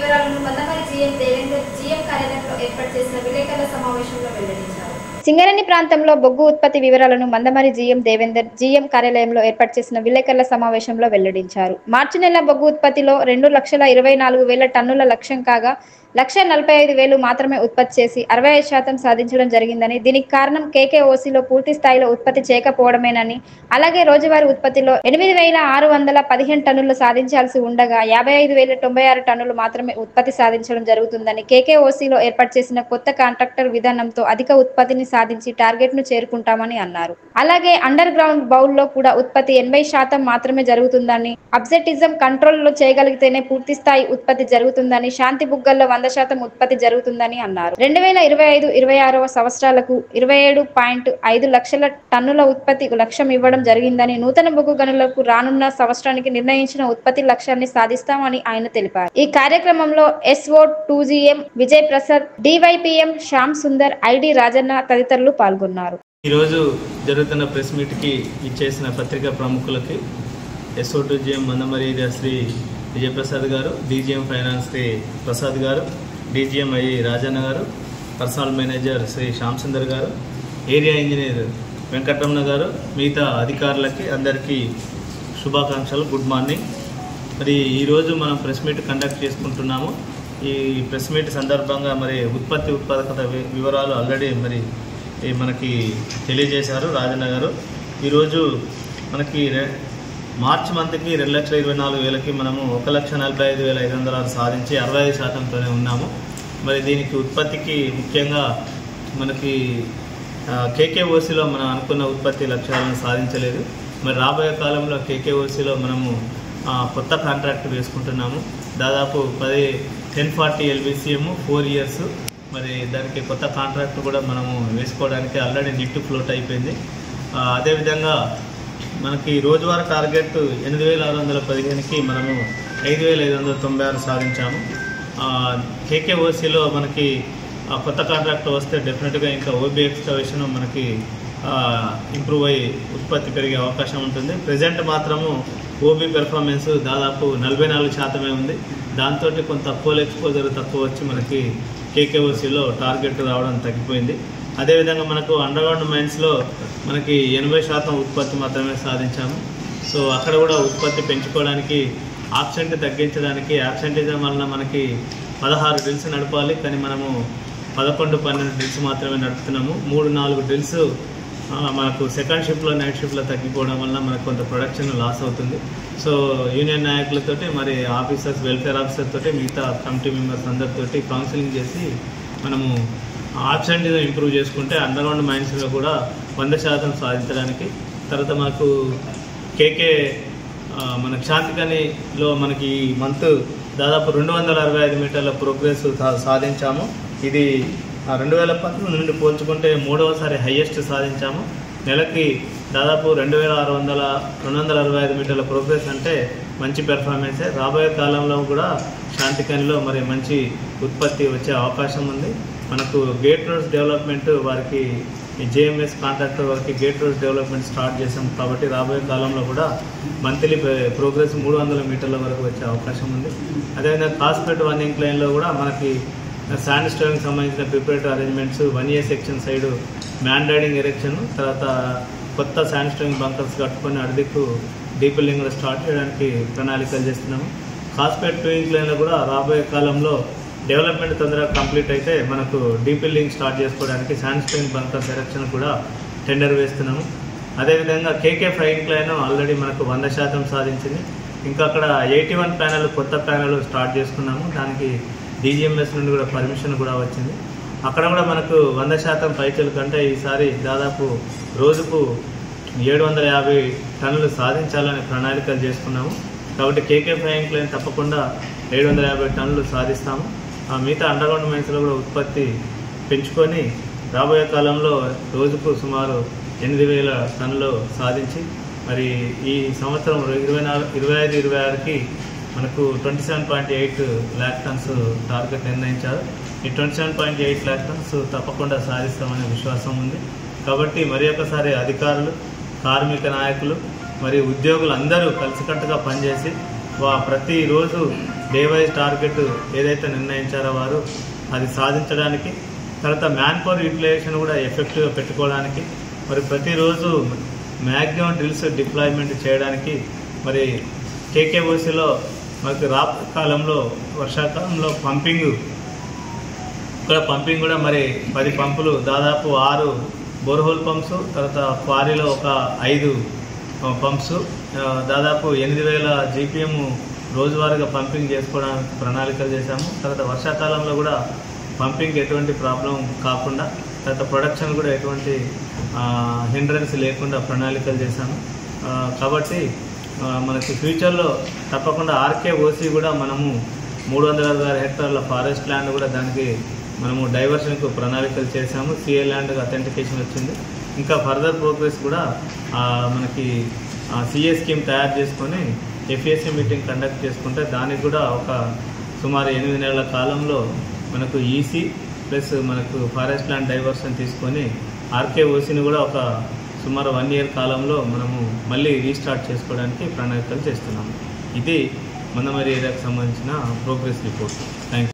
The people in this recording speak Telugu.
వివరాలను మందమరి జీఎం దేవేందర్ జీఎం కార్యాలయంలో ఏర్పాటు చేసిన విలేకరుల సమావేశంలో వెల్లడించారు. సింగరేణి ప్రాంతంలో బొగ్గు ఉత్పత్తి వివరాలను మందమరి జీఎం దేవేందర్ జీఎం కార్యాలయంలో ఏర్పాటు చేసిన విలేకరుల సమావేశంలో వెల్లడించారు. మార్చి నెల బొగ్గు ఉత్పత్తిలో 2,24,000 టన్నుల లక్ష్యం కాగా 1,45,000 మాత్రమే ఉత్పత్తి చేసి 65% సాధించడం జరిగిందని, దీనికి కారణం కేకేఓసీలో పూర్తి స్థాయిలో ఉత్పత్తి చేయకపోవడమేనని, అలాగే రోజువారీ ఉత్పత్తిలో 8,615 టన్నులు సాధించాల్సి ఉండగా 55,096 టన్నులు మాత్రమే ఉత్పత్తి సాధించడం జరుగుతుందని, కేకేఓసీలో ఏర్పాటు చేసిన కొత్త కాంట్రాక్టర్ విధానంతో అధిక ఉత్పత్తిని సాధించి టార్గెట్ ను చేరుకుంటామని అన్నారు. అలాగే అండర్ గ్రౌండ్ బౌల్లో కూడా ఉత్పత్తి 80% మాత్రమే జరుగుతుందని, అబ్సెటిజం కంట్రోల్లో చేయగలిగితేనే పూర్తి స్థాయి ఉత్పత్తి జరుగుతుందని, శాంతి బుగ్గల్లో 100% ఉత్పత్తి జరుగుతుందని అన్నారు. 2025-26 సంవత్సరాలకు 27.5 లక్షల టన్నుల ఉత్పత్తి లక్ష్యం ఇవ్వడం జరిగిందని, నూతన బొగ్గు గనులకు రానున్న సంవత్సరానికి నిర్ణయించిన ఉత్పత్తి లక్ష్యాన్ని సాధిస్తామని ఆయన తెలిపారు. ఈ కార్యక్రమంలో SO2GM Vijay Prasad, DYPM Shyam Sundar, ID Rajanna తదితరులు పాల్గొన్నారు. ఈరోజు జరుగుతున్న ప్రెస్ మీట్కి ఇచ్చేసిన పత్రికా ప్రముఖులకి SO2GM మందమరి శ్రీ విజయప్రసాద్ గారు, DGM ఫైనాన్స్ శ్రీ ప్రసాద్ గారు, DGM ఐ రాజన్న గారు, పర్సనల్ మేనేజర్ శ్రీ శ్యామ్ సుందర్ గారు, ఏరియా ఇంజనీర్ వెంకటరమణ గారు, మిగతా అధికారులకి అందరికీ శుభాకాంక్షలు. Good morning. మరి ఈరోజు మనం ప్రెస్ మీట్ కండక్ట్ చేసుకుంటున్నాము. ఈ ప్రెస్ మీట్ సందర్భంగా మరి ఉత్పాదకత వివరాలు ఆల్రెడీ మరి మనకి తెలియజేశారు రాజన్న గారు. ఈరోజు మనకి మార్చి మంత్కి 2,24,000కి మనము 1,45,506 సాధించి 65%తోనే ఉన్నాము. మరి దీనికి ఉత్పత్తికి ముఖ్యంగా మనకి కేకేఓసీలో మనం అనుకున్న ఉత్పత్తి లక్ష్యాలను సాధించలేదు. మరి రాబోయే కాలంలో కేకేఓసీలో మనము కొత్త కాంట్రాక్ట్ వేసుకుంటున్నాము. దాదాపు 1040 LBCM 4 years. మరి దానికి కొత్త కాంట్రాక్ట్ కూడా మనము వేసుకోవడానికి ఆల్రెడీ నెట్ ఫ్లోట్ అయిపోయింది. అదేవిధంగా మనకి రోజువారీ టార్గెట్ 8,615కి మనము 5,596 సాధించాము. కేకేఓసీలో మనకి కొత్త కాంట్రాక్ట్ వస్తే డెఫినెట్గా ఇంకా ఓబీ ఎక్స్కవేషన్ మనకి ఇంప్రూవ్ అయ్యి ఉత్పత్తి పెరిగే అవకాశం ఉంటుంది. ప్రజెంట్ మాత్రము ఓబీ పెర్ఫార్మెన్స్ దాదాపు 44% ఉంది. దాంతో కొంత కోల్ ఎక్స్పోజర్ తక్కువ వచ్చి మనకి కేకేఓసీలో టార్గెట్ రావడం తగ్గిపోయింది. అదేవిధంగా మనకు అండర్గ్రౌండ్ మైన్స్లో మనకి 80% ఉత్పత్తి మాత్రమే సాధించాము. సో అక్కడ కూడా ఉత్పత్తి పెంచుకోవడానికి, ఆబ్సెంట్ తగ్గించడానికి, ఆబ్సెంటిజం వలన మనకి 16 డ్రిల్స్ నడపాలి, కానీ మనము 11-12 డ్రిల్స్ మాత్రమే నడుపుతున్నాము. 3-4 డ్రిల్స్ మనకు సెకండ్ షిఫ్ట్లో నైట్ షిఫ్ట్లో తగ్గిపోవడం వల్ల మనకు కొంత ప్రొడక్షన్ లాస్ అవుతుంది. సో యూనియన్ నాయకులతోటి, మరి ఆఫీసర్స్, వెల్ఫేర్ ఆఫీసర్ తోటి, మిగతా కమిటీ మెంబర్స్ అందరితోటి కౌన్సిలింగ్ చేసి మనము ఆబ్సెంటిజం ఇంప్రూవ్ చేసుకుంటే అండర్గ్రౌండ్ మైన్స్లో కూడా 100% సాధించడానికి. తర్వాత మనకు మన శాంతికనిలో మనకి ఈ మంత్ దాదాపు 265 మీటర్ల ప్రోగ్రెస్ సాధించాము. ఇది 2019 నుండి పోల్చుకుంటే 3వసారి హైయెస్ట్ సాధించాము. నెలకి దాదాపు 2,265 మీటర్ల ప్రోగ్రెస్ అంటే మంచి పెర్ఫార్మెన్సే. రాబోయే కాలంలో కూడా శాంతికనిలో మరి మంచి ఉత్పత్తి వచ్చే అవకాశం ఉంది. మనకు గేట్ రోడ్స్ డెవలప్మెంట్ వారికి JMS కాంట్రాక్టర్ వారికి గేట్ రోడ్స్ డెవలప్మెంట్ స్టార్ట్ చేసాం కాబట్టి రాబోయే కాలంలో కూడా మంత్లీ ప్రోగ్రెస్ 300 మీటర్ల వరకు వచ్చే అవకాశం ఉంది. అదేవిధంగా కాస్పేట్ 1 ఇంక్లైన్లో కూడా మనకి శాండ్ స్టోన్కి సంబంధించిన preparatory arrangements, 1A section side మ్యాండైడింగ్ ఎరెక్షన్, తర్వాత కొత్త శాండ్ స్టోన్ బంకర్స్ కట్టుకొని అడిదిక్కు డీపిల్లింగ్ కూడా స్టార్ట్ చేయడానికి ప్రణాళికలు చేస్తున్నాము. కాస్పేట్ 2 ఇంక్లైన్లో కూడా రాబోయే కాలంలో డెవలప్మెంట్ తొందరగా కంప్లీట్ అయితే మనకు డీపిల్లింగ్ స్టార్ట్ చేసుకోవడానికి శాండ్ స్టోన్ బంకర్స్ ఎరెక్షన్ కూడా టెండర్ వేస్తున్నాము. అదేవిధంగా KK5 ఇంక్లైన్ ఆల్రెడీ మనకు 100% సాధించింది. ఇంకా అక్కడ 81 ప్యానెల్ కొత్త ప్యానెల్ స్టార్ట్ చేసుకున్నాము. దానికి DGMS నుండి కూడా పర్మిషన్ కూడా వచ్చింది. అక్కడ కూడా మనకు 100% పైచలు కంటే ఈసారి దాదాపు రోజుకు 750 టన్నులు సాధించాలని ప్రణాళికలు చేసుకున్నాము. కాబట్టి KK5 ఇంక్లైన్ తప్పకుండా 750 టన్నులు సాధిస్తాము. మిగతా అండర్గ్రౌండ్ మైన్స్లో కూడా ఉత్పత్తి పెంచుకొని రాబోయే కాలంలో రోజుకు సుమారు 8,000 టన్నులు సాధించి మరి ఈ సంవత్సరం 25-26కి మనకు 27.8 lakh tons టార్గెట్ నిర్ణయించారు. ఈ 27.8 lakh tons తప్పకుండా సాధిస్తామనే విశ్వాసం ఉంది. కాబట్టి మరి ఒకసారి అధికారులు, కార్మిక నాయకులు మరియు ఉద్యోగులు అందరూ కలిసికట్టుగా పనిచేసి ప్రతిరోజు డే వైజ్ టార్గెట్ ఏదైతే నిర్ణయించారో వారు అది సాధించడానికి, తర్వాత మ్యాన్ పవర్ యూటిలైజేషన్ కూడా ఎఫెక్టివ్గా పెట్టుకోవడానికి, మరి ప్రతిరోజు మ్యాక్సిమం డ్రిల్స్ డిప్లాయ్మెంట్ చేయడానికి, మరి కేకేఓసీలో మనకి కాలంలో వర్షాకాలంలో పంపింగ్ కూడా మరి 10 పంపులు, దాదాపు 6 బోర్హోల్ పంప్స్, తర్వాత క్వారీలో ఒక 5 పంప్స్, దాదాపు 8000 GPM రోజువారీగా పంపింగ్ చేసుకోవడానికి ప్రణాళికలు చేశాము. తర్వాత వర్షాకాలంలో కూడా పంపింగ్ ఎటువంటి ప్రాబ్లం కాకుండా, తర్వాత ప్రొడక్షన్ కూడా ఎటువంటి హిండ్రెన్స్ లేకుండా ప్రణాళికలు చేశాము. కాబట్టి మనకి ఫ్యూచర్లో తప్పకుండా ఆర్కేఓసీ కూడా మనము 366 హెక్టార్ల ఫారెస్ట్ ల్యాండ్ కూడా దానికి మనము డైవర్షన్కు ప్రణాళికలు చేశాము. సిఏ ల్యాండ్ అథెంటికేషన్ వచ్చింది. ఇంకా ఫర్దర్ ప్రోగ్రెస్ కూడా మనకి సిఏ స్కీమ్ తయారు చేసుకొని ఎఫ్ఏసీ మీటింగ్ కండక్ట్ చేసుకుంటే దానికి కూడా ఒక సుమారు 8 నెలల కాలంలో మనకు ఈసీ ప్లస్ మనకు ఫారెస్ట్ ల్యాండ్ డైవర్షన్ తీసుకొని ఆర్కేఓసీని కూడా ఒక సుమారు 1 year కాలంలో మనము మళ్ళీ రీస్టార్ట్ చేసుకోవడానికి ప్రణాళికలు చేస్తున్నాము. ఇది మందమరి ఏరియాకు సంబంధించిన ప్రోగ్రెస్ రిపోర్ట్. Thank you.